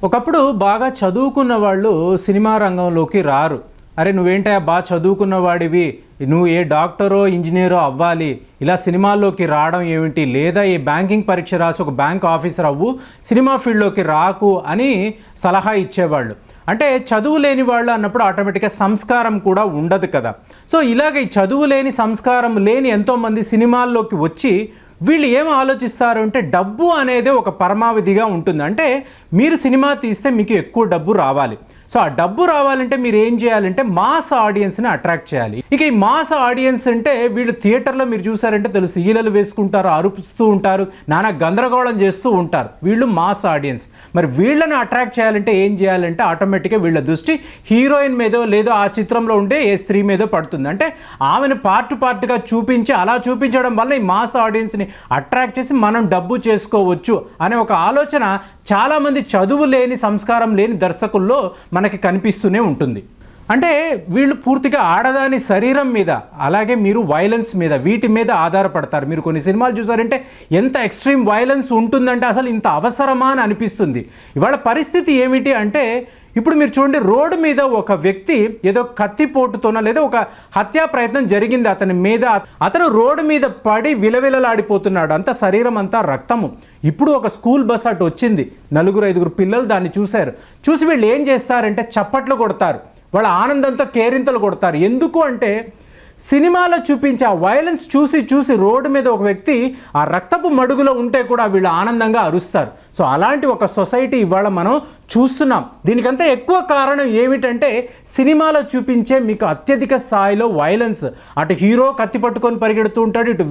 ఒకప్పుడు బాగా చదువుకున్న వాళ్ళు సినిమా రంగంలోకి రారు. అరే నువ్వేంటయ్యా బాగా చదువుకున్న వాడివి, నువ్వు ఏ డాక్టరో ఇంజనీరో అవ్వాలి, ఇలా సినిమాల్లోకి రావడం ఏమిటి, లేదా ఈ బ్యాంకింగ్ పరీక్ష రాసి ఒక బ్యాంక్ ఆఫీసర్ అవ్వు, సినిమా ఫీల్డ్లోకి రాకు అని సలహా ఇచ్చేవాళ్ళు. అంటే చదువు లేని వాళ్ళు అన్నప్పుడు ఆటోమేటిక్గా సంస్కారం కూడా ఉండదు కదా. సో ఇలాగ ఈ చదువు లేని సంస్కారం లేని ఎంతోమంది సినిమాల్లోకి వచ్చి వీళ్ళు ఏం ఆలోచిస్తారు అంటే డబ్బు అనేది ఒక పరమావధిగా ఉంటుంది. అంటే మీరు సినిమా తీస్తే మీకు ఎక్కువ డబ్బు రావాలి. సో ఆ డబ్బు రావాలంటే మీరు ఏం చేయాలంటే మాస్ ఆడియన్స్ని అట్రాక్ట్ చేయాలి. ఇక ఈ మాస్ ఆడియన్స్ అంటే వీళ్ళు థియేటర్లో మీరు చూసారంటే తెలుసు, ఈలలు వేసుకుంటారు, అరుపుస్తూ ఉంటారు, నానా గందరగోళం చేస్తూ ఉంటారు. వీళ్ళు మాస్ ఆడియన్స్. మరి వీళ్ళని అట్రాక్ట్ చేయాలంటే ఏం చేయాలంటే ఆటోమేటిక్గా వీళ్ళ దృష్టి హీరోయిన్ మీదో లేదో ఆ చిత్రంలో ఉండే ఏ స్త్రీ మీదో పడుతుంది. అంటే ఆమెను పార్ట్గా చూపించి అలా చూపించడం వల్ల ఈ మాస్ ఆడియన్స్ని అట్రాక్ట్ చేసి మనం డబ్బు చేసుకోవచ్చు అనే ఒక ఆలోచన చాలామంది చదువు లేని సంస్కారం లేని దర్శకుల్లో మనకి కనిపిస్తూనే ఉంటుంది. అంటే వీళ్ళు పూర్తిగా ఆడదాని శరీరం మీద, అలాగే మీరు వైలెన్స్ మీద, వీటి మీద ఆధారపడతారు. మీరు కొన్ని సినిమాలు చూసారంటే ఎంత ఎక్స్ట్రీమ్ వైలెన్స్ ఉంటుందంటే అసలు ఇంత అవసరమా అని అనిపిస్తుంది. ఇవాళ పరిస్థితి ఏమిటి అంటే ఇప్పుడు మీరు చూడండి, రోడ్డు మీద ఒక వ్యక్తి ఏదో కత్తిపోటుతోనో లేదా ఒక హత్యా ప్రయత్నం జరిగింది అతని మీద, అతను రోడ్డు మీద పడి విలవిలలాడిపోతున్నాడు, అంత శరీరం అంతా రక్తము. ఇప్పుడు ఒక స్కూల్ బస్ అటు వచ్చింది, 4-5 పిల్లలు దాన్ని చూశారు. చూసి వీళ్ళు ఏం చేస్తారంటే చప్పట్లు కొడతారు, వాళ్ళ ఆనందంతో కేరింతలు కొడతారు. ఎందుకు అంటే సినిమాలో చూపించే ఆ వైలెన్స్ చూసి రోడ్డు మీద ఒక వ్యక్తి ఆ రక్తపు మడుగులో ఉంటే కూడా వీళ్ళు ఆనందంగా అరుస్తారు. సో అలాంటి ఒక సొసైటీ ఇవాళ మనం చూస్తున్నాం. దీనికంతా ఎక్కువ కారణం ఏమిటంటే సినిమాలో చూపించే మీకు అత్యధిక స్థాయిలో వైలెన్స్. అటు హీరో కత్తి పట్టుకొని పరిగెడుతూ ఉంటాడు, ఇటు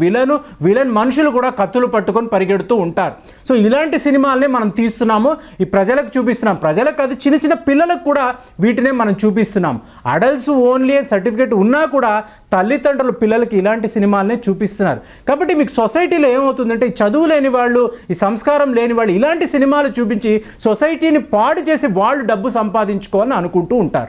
విలన్ మనుషులు కూడా కత్తులు పట్టుకొని పరిగెడుతూ ఉంటారు. సో ఇలాంటి సినిమాలనే మనం తీస్తున్నాము, ఈ ప్రజలకు చూపిస్తున్నాం. ప్రజలకు కాదు, చిన్న పిల్లలకు కూడా వీటినే మనం చూపిస్తున్నాం. అడల్ట్స్ ఓన్లీ సర్టిఫికేట్ ఉన్నా కూడా తల్లిదండ్రులు పిల్లలకి ఇలాంటి సినిమాలనే చూపిస్తున్నారు. కాబట్టి మీకు సొసైటీలో ఏమవుతుందంటే ఈ చదువు లేని వాళ్ళు, ఈ సంస్కారం లేని వాళ్ళు ఇలాంటి సినిమాలు చూపించి సొసైటీని పాడు చేసి వాళ్ళు డబ్బు సంపాదించుకోవాలని అనుకుంటూ ఉంటారు.